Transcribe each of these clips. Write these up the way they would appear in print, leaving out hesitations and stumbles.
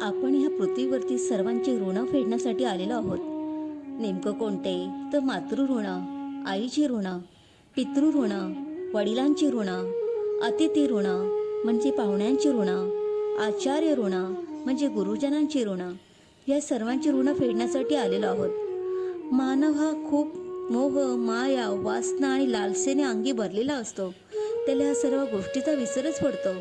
आपण ह्या पृथ्वीवरती सर्वांची ऋणं फेडण्यासाठी आलेलो आहोत. नेमकं कोणते? तर मातृऋण, आईची ऋणं, पितृऋण, वडिलांची ऋणं, अतिथी ऋण म्हणजे पाहुण्यांची ऋणं, आचार्य ऋण म्हणजे गुरुजनांची ऋणं. या सर्वांची ऋणं फेडण्यासाठी आलेलो आहोत. मानव हा खूप मोह, माया, वासना आणि लालसेने अंगी भरलेला असतो. त्याला ह्या सर्व गोष्टीचा विसरच पडतो.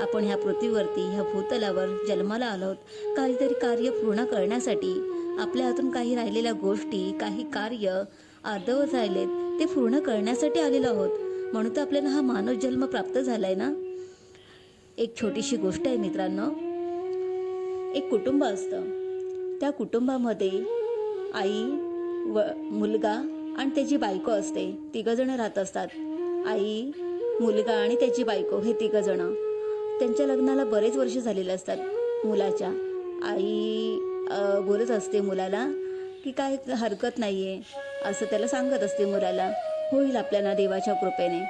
आपण ह्या पृथ्वीवरती, ह्या भूतलावर जन्माला आलो आहोत काहीतरी कार्य पूर्ण करण्यासाठी. आपल्या हातून काही राहिलेल्या गोष्टी, काही कार्य अर्धवट राहिलेत ते पूर्ण करण्यासाठी आलेलो आहोत. म्हणून तर आपल्याला हा मानव जन्म प्राप्त झालाय ना. एक छोटीशी गोष्ट आहे मित्रांनो. एक कुटुंब असतं. त्या कुटुंबामध्ये आई व मुलगा आणि त्याची बायको असते. तिघंजणं राहत असतात. आई, मुलगा आणि त्याची बायको हे तिघंजणं. त्यांच्या लग्नाला बरेच वर्ष झालेले असतात मुलाच्या. आई बोलत असते मुलाला की काय हरकत नाही आहे, असं त्याला सांगत असते मुलाला. होईल आपल्याला देवाच्या कृपेने.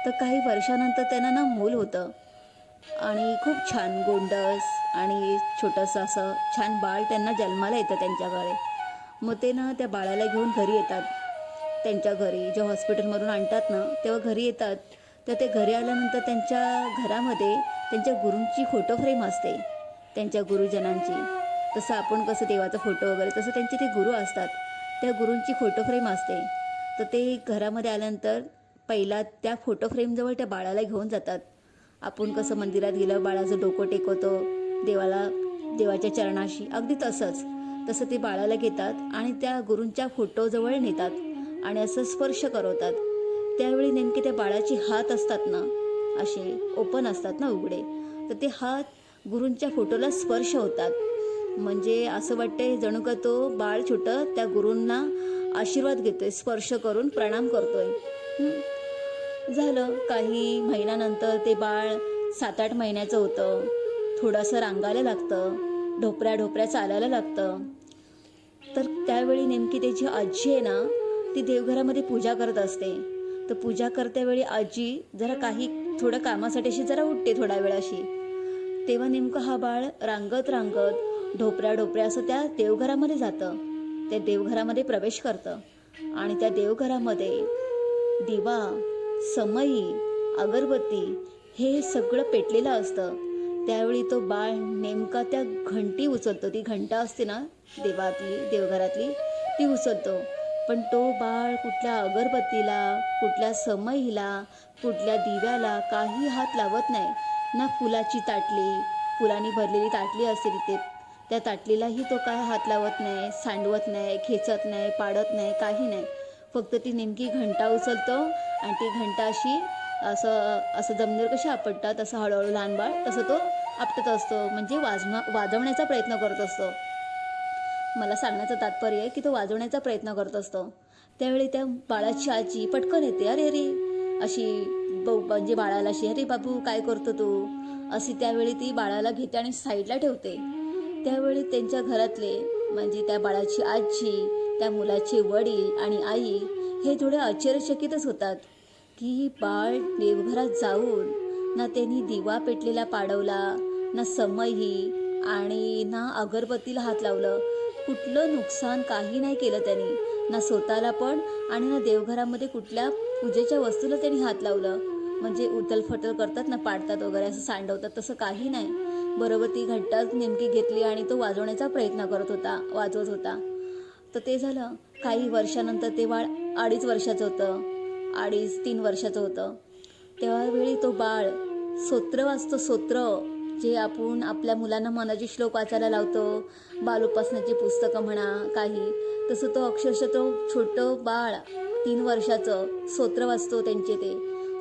तर काही वर्षानंतर त्यांना ना मूल होतं आणि खूप छान गोंडस आणि छोटंसं असं छान बाळ त्यांना जन्माला येतं त्यांच्याकडे. मग ते ना त्या बाळाला घेऊन घरी येतात. त्यांच्या घरी जेव्हा हॉस्पिटलमधून आणतात ना तेव्हा घरी येतात. तर ते घरी आल्यानंतर त्यांच्या घरामध्ये त्यांच्या गुरूंची फोटो फ्रेम असते, त्यांच्या गुरुजनांची. तसं आपण कसं देवाचा फोटो वगैरे, तसं त्यांचे ते गुरु असतात. त्या गुरूंची फोटो फ्रेम असते. तर ते घरामध्ये आल्यानंतर पहिला त्या फोटो फ्रेमजवळ त्या बाळाला घेऊन जातात. आपण कसं मंदिरात गेलं बाळाचं डोकं टेकवतो देवाला, देवाच्या चरणाशी, अगदी तसं ते बाळाला घेतात आणि त्या गुरूंच्या फोटोजवळ नेतात आणि असं स्पर्श करवतात. त्यावेळी नेमके त्या बाळाचे हात असतात ना, असे ओपन असतात ना, उघडे. तर ते हात गुरूंच्या फोटोला स्पर्श होतात. म्हणजे असं वाटतंय जणू का तो बाळ छोटं त्या गुरूंना आशीर्वाद घेतोय, स्पर्श करून प्रणाम करतोय. झालं काही महिन्यानंतर ते बाळ 7-8 महिन्याचं होतं. थोडंसं रांगायला लागतं, ढोपऱ्या चालायला लागतं. तर त्यावेळी नेमकी त्याची आजी आहे ना, ती देवघरामध्ये पूजा करत असते. तर पूजा करतेवेळी आजी जरा थोडं कामासाठी अशी जरा उठते थोडा वेळ अशी. तेव्हा नेमकं हा बाळ रांगत ढोपऱ्या असं त्या देवघरामध्ये जातं. त्या देवघरामध्ये प्रवेश करतं आणि त्या देवघरामध्ये दिवा, समई, अगरबत्ती हे सगळं पेटलेलं असतं. त्यावेळी तो बाळ नेमका त्या घंटी उचलतो. ती घंटा असते ना देवघरातली, ती उचलतो. पण तो बाळ कुठल्या अगरबत्तीला, कुठल्या समईला, कुठल्या दिव्याला काही हात लावत नाही. ना फुलाची ताटली, फुलांनी भरलेली ताटली असते तिथे, त्या ताटलीलाही तो काय हात लावत नाही, सांडवत नाही, खेचत नाही, पाडत नाही, काही नाही. फक्त ती नेमकी घंटा उचलतो आणि ती घंटा अशी असं जमिनीवर कशी आपटतात असं हळूहळू लहान बाळ तसं तो आपटत असतो. म्हणजे वाजवण्याचा प्रयत्न करत असतो. मला सांगण्याचं तात्पर्य आहे की तो वाजवण्याचा प्रयत्न करत असतो. त्यावेळी त्या बाळाची आजी पटकन येते. अरे अशी म्हणजे बाळाला अशी, अरे बाबू काय करतो तू, अशी त्यावेळी ती बाळाला घेते आणि साईडला ठेवते. त्यावेळी त्यांच्या घरातले म्हणजे त्या बाळाची आजी, त्या मुलाचे वडील आणि आई हे थोडे आश्चर्यचकितच होतात की बाळ देवघरात जाऊन ना त्यांनी दिवा पेटलेला पाडवला, ना समई आणि ना अगरबत्तीला हात लावलं. कुठलं नुकसान काही नाही केलं त्यांनी, ना स्वतःला पण आणि ना देवघरामध्ये कुठल्या पूजेच्या वस्तूला त्यांनी हात लावलं. म्हणजे उथलफटल करतात ना, पाडतात वगैरे, असं सांडवतात, तसं काही नाही. बरोबर ती घंटाच नेमकी घेतली आणि तो वाजवण्याचा प्रयत्न वाजवत होता. तर ते झालं. काही वर्षानंतर ते बाळ 2.5 वर्षाचं होतं, 2.5-3 वर्षाचं होतं. त्यावेळी तो बाळ स्तोत्र वाचतो. स्तोत्र जे आपण आपल्या मुलांना मनाचे श्लोक वाचायला लावतो, बालोपासनाची पुस्तकं म्हणा काही, तसं तो अक्षरशः तो छोटं बाळ 3 वर्षाचं स्तोत्र वाचतो. त्यांचे ते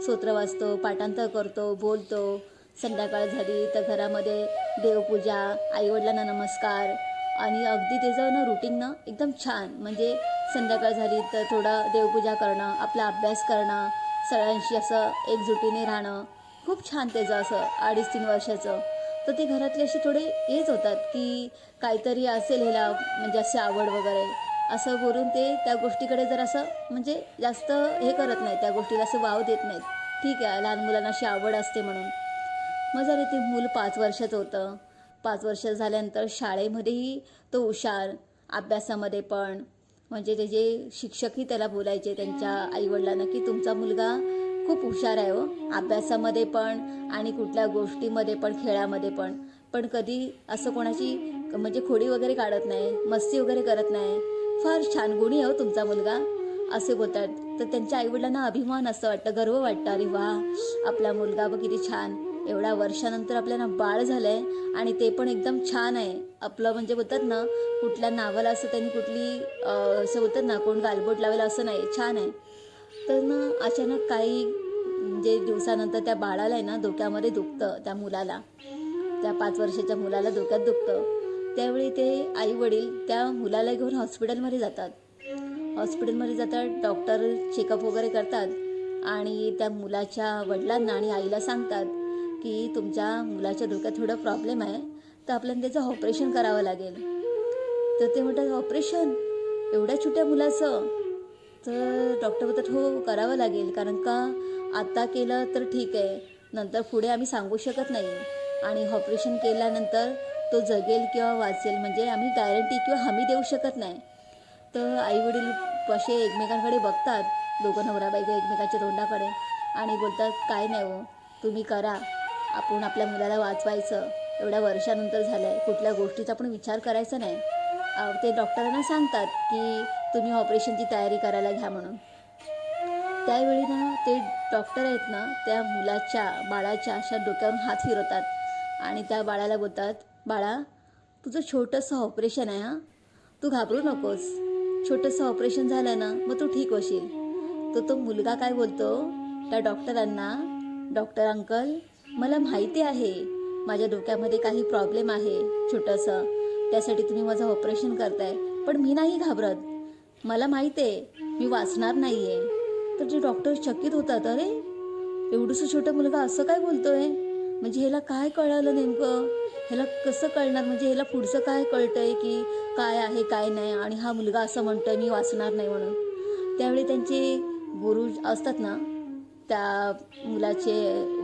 स्तोत्र वाचतो, पाठांतर करतो, बोलतो. संध्याकाळ झाली तर घरामध्ये देवपूजा, आईवडिलांना नमस्कार आणि अगदी त्याचं ना रुटीन ना एकदम छान. म्हणजे संध्याकाळ झाली तर थोडं देवपूजा करणं, आपला अभ्यास करणं, सगळ्यांशी असं एकजुटीने राहणं, खूप छान त्याचं असं 2.5-3 वर्षाचं. तर ते घरातले असे थोडे हेच होतात की काहीतरी असेल ह्याला, म्हणजे असे आवड वगैरे असं बोलून ते त्या गोष्टीकडे जर असं म्हणजे जास्त हे करत नाहीत, त्या गोष्टीला असं वाव देत नाहीत. ठीक आहे, लहान मुलांना अशी आवड असते म्हणून. मग झाले ते मूल 5 वर्षाचं होतं. 5 वर्ष झाल्यानंतर शाळेमध्येही तो हुशार, अभ्यासामध्ये पण. म्हणजे त्याचे शिक्षकही त्याला बोलायचे त्यांच्या आईवडिलांना की तुमचा मुलगा खूप हुशार आहे हो, अभ्यासामध्ये पण आणि कुठल्या गोष्टीमध्ये पण, खेळामध्ये पण. पण कधी असं कोणाची म्हणजे खोडी वगैरे काढत नाही, मस्ती वगैरे करत नाही, फार छान गुणी आहे हो तुमचा मुलगा, असे बोलतात. तर त्यांच्या आईवडिलांना अभिमान असं वाटतं, गर्व वाटतं, अरे वा आपला मुलगा बघ किती छान, एवढ्या वर्षानंतर आपल्याला बाळ झालं आहे आणि ते पण एकदम छान आहे आपलं. म्हणजे बोलतात ना, कुठल्या नावाला असं त्यांनी कुठली असं बोलतात ना, कोण गालबोट लावेल असं नाही, छान आहे. तर ना अचानक काही म्हणजे दिवसानंतर त्या बाळाला आहे ना डोक्यामध्ये दुखतं, त्या मुलाला, त्या 5 वर्षाच्या मुलाला डोक्यात दुखतं. त्यावेळी ते आई वडील त्या मुलाला घेऊन हॉस्पिटलमध्ये जातात. डॉक्टर चेकअप वगैरे करतात आणि त्या मुलाच्या वडिलांना आणि आईला सांगतात की तुमच्या मुलाच्या डोक्यात थोडं प्रॉब्लेम आहे, तर आपल्याला त्याचं ऑपरेशन करावं लागेल. तर ते म्हणतात ऑपरेशन एवढ्या छोट्या मुलाचं? तर डॉक्टर म्हणतात हो करावं लागेल, कारण का आत्ता केलं तर ठीक आहे, नंतर पुढे आम्ही सांगू शकत नाही आणि ऑपरेशन केल्यानंतर तो जगेल किंवा वाचेल म्हणजे आम्ही गॅरंटी किंवा हमी देऊ शकत नाही. तर आईवडील कसे एकमेकांकडे बघतात, दोघं नवरा बायको एकमेकांच्या तोंडाकडे, आणि बोलतात काय नाही हो, तुम्ही करा, आपण आपल्या मुलाला वाचवायचं, एवढ्या वर्षानंतर झालं आहे, कुठल्या गोष्टीचा पण विचार करायचा नाही. ते डॉक्टरांना सांगतात की तुम्ही ऑपरेशनची तयारी करायला घ्या म्हणून. त्यावेळी ना ते डॉक्टर आहेत ना त्या बाळाच्या अशा डोक्यावरून हात फिरवतात आणि त्या बाळाला बोलतात, बाळा तुझं छोटंसं ऑपरेशन आहे हां, तू घाबरू नकोस, छोटंसं ऑपरेशन झालं ना मग तू ठीक होशील. तर तो मुलगा काय बोलतो त्या डॉक्टरांना, डॉक्टर अंकल मला माहिती आहे माझ्या डोक्यामध्ये काही प्रॉब्लेम आहे छोटंसं, त्यासाठी तुम्ही माझं ऑपरेशन करताय, पण मी नाही घाबरत, मला माहिती आहे मी वाचणार नाही आहे. तर जे डॉक्टर चकित होतात, अरे एवढंसं छोटं मुलगा असं काय बोलतोय, म्हणजे ह्याला काय कळालं नेमकं, ह्याला कसं कळणार, म्हणजे ह्याला पुढचं काय कळतंय की काय आहे काय नाही, आणि हा मुलगा असं म्हणतोय मी वाचणार नाही म्हणून. त्यावेळी त्यांचे गुरु असतात ना, त्या मुलाचे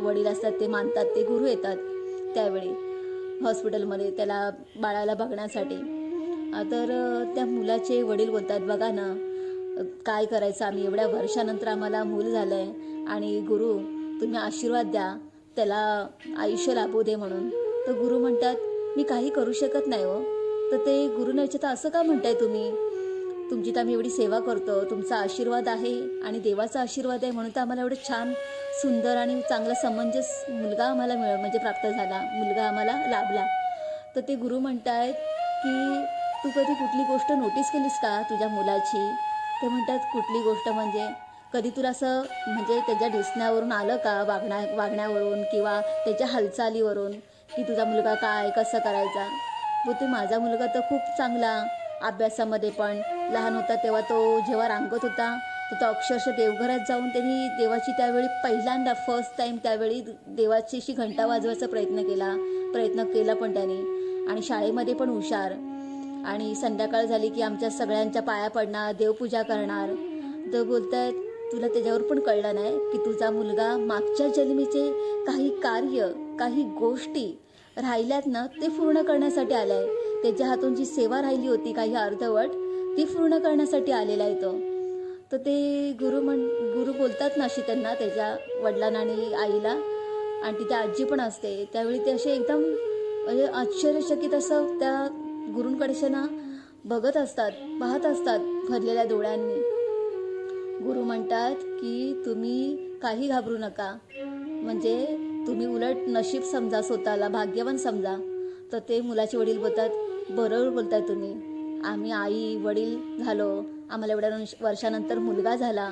वडील असतात ते मानतात, ते गुरु येतात त्यावेळी हॉस्पिटलमध्ये त्याला बाळाला बघण्यासाठी. तर त्या मुलाचे वडील बोलतात, बघा ना काय करायचं, आम्ही एवढ्या वर्षानंतर आम्हाला मूल झालं आहे आणि गुरु तुम्ही आशीर्वाद द्या, त्याला आयुष्य लाभू दे म्हणून. तर गुरु म्हणतात मी काही करू शकत नाही हो. तर ते गुरुने विचारतात असं का म्हणताय तुम्ही, तुमची तर आम्ही एवढी सेवा करतो, तुमचा आशीर्वाद आहे आणि देवाचा आशीर्वाद आहे म्हणून तर आम्हाला एवढं छान सुंदर आणि चांगला समंजस मुलगा आम्हाला म्हणजे प्राप्त झाला, मुलगा आम्हाला लाभला. तर ते गुरु म्हणतात की तू कधी कुठली गोष्ट नोटीस केलीस का तुझ्या मुलाची. ते म्हणतात कुठली गोष्ट म्हणजे, कधी तुला असं म्हणजे त्याच्या दिसण्यावरून आलं का, वागण्यावरून किंवा त्याच्या हालचालीवरून की तुझा मुलगा काय कसं करायचा. बोलते माझा मुलगा तर खूप चांगला, अभ्यासामध्ये पण, लहान होता तेव्हा तो जेव्हा रांगत होता तर तो अक्षरशः देवघरात जाऊन त्यांनी देवाची त्यावेळी पहिल्यांदा फर्स्ट टाईम त्यावेळी देवाची अशी घंटा वाजवायचा प्रयत्न केला पण त्याने. आणि शाळेमध्ये पण हुशार, आणि संध्याकाळ झाली की आमच्या सगळ्यांच्या पाया पडणार, देवपूजा करणार. तर बोलतात तुला त्याच्यावर पण कळलं नाही की तुझा मुलगा मागच्या जन्मीचे काही कार्य, काही गोष्टी राहिल्यात ना ते पूर्ण करण्यासाठी आला आहे, त्याच्या हातून जी सेवा राहिली होती काही अर्धवट ती पूर्ण करण्यासाठी आलेला आहे तो. तर ते गुरु बोलतात ना अशी त्यांना, त्याच्या वडिलांना आणि आईला, आणि तिथे आजी पण असते. त्यावेळी ते असे एकदम म्हणजे आश्चर्यचकित असं त्या गुरूंकडे ना बघत असतात, पाहत असतात भरलेल्या डोळ्यांनी. गुरु म्हणतात की तुम्ही काही घाबरू नका, म्हणजे तुम्ही उलट नशीब समजा, स्वतःला भाग्यवान समजा. तर ते मुलाचे वडील बोलतात बरोबर बोलताय तुम्ही, आम्ही आई वडील झालो, आम्हाला एवढ्या वर्षानंतर मुलगा झाला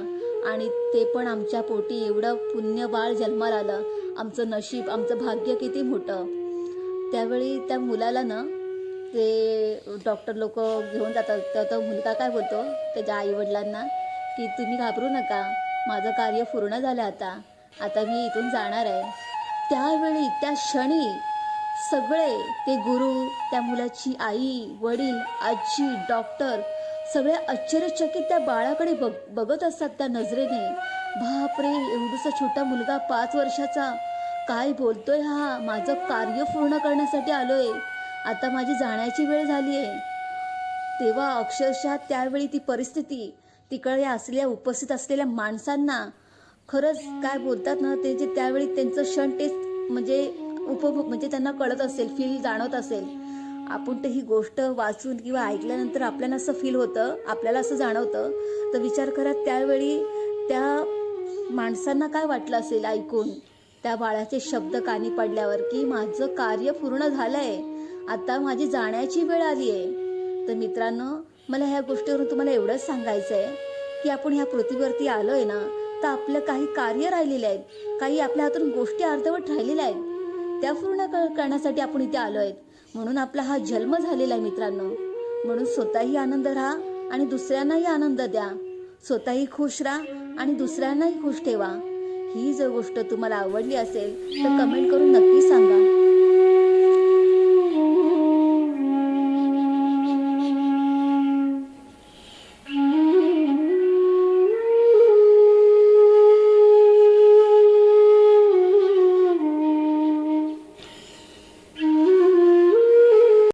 आणि ते पण आमच्या पोटी एवढं पुण्य बाळ जन्माला आलं, आमचं नशीब, आमचं भाग्य किती मोठं. त्यावेळी त्या मुलाला ना ते डॉक्टर लोक घेऊन जातात. तर तो मुलगा काय बोलतो त्याच्या आईवडिलांना की तुम्ही घाबरू नका, माझं कार्य पूर्ण झालं, आता मी इथून जाणार आहे. त्यावेळी त्या क्षणी सगळे ते गुरु, त्या मुलाची आई वडील, आजी, डॉक्टर सगळे आश्चर्यचकित त्या बाळाकडे बघत असतात त्या नजरेने. बापरे, एवढासा छोटा मुलगा 5 वर्षाचा काय बोलतोय हा, माझं कार्य पूर्ण करण्यासाठी आलोय, आता माझी जाण्याची वेळ झाली आहे. तेव्हा अक्षरशः त्यावेळी ती परिस्थिती, तिकडे असलेल्या उपस्थित असलेल्या माणसांना खरंच काय बोलतात ना, ते जे त्यावेळी त्यांचं क्षण ते म्हणजे म्हणजे त्यांना कळत असेल, फील जाणवत असेल. आपण ते ही गोष्ट वाचून किंवा ऐकल्यानंतर आपल्याला असं फील होतं, आपल्याला असं जाणवतं. तर विचार करा त्यावेळी त्या माणसांना काय वाटलं असेल ऐकून त्या बाळाचे शब्द कानी पडल्यावर, की माझं कार्य पूर्ण झालंय, आता माझी जाण्याची वेळ आली आहे. तर मित्रांनो, मला ह्या गोष्टीवरून तुम्हाला एवढंच सांगायचं आहे की आपण ह्या पृथ्वीवरती आलोय ना, तर आपलं काही कार्य राहिलेले आहेत, काही आपल्या हातून गोष्टी अर्धवट राहिलेल्या आहेत, त्या पूर्ण करण्यासाठी आपण इथे आलो आहेत. म्हणून आपला हा जन्म झालेला आहे मित्रांनो. म्हणून स्वतःही आनंद राहा आणि दुसऱ्यांनाही आनंद द्या. स्वतःही खुश राहा आणि दुसऱ्यांनाही खुश ठेवा. ही जर गोष्ट तुम्हाला आवडली असेल तर कमेंट करून नक्की सांगा.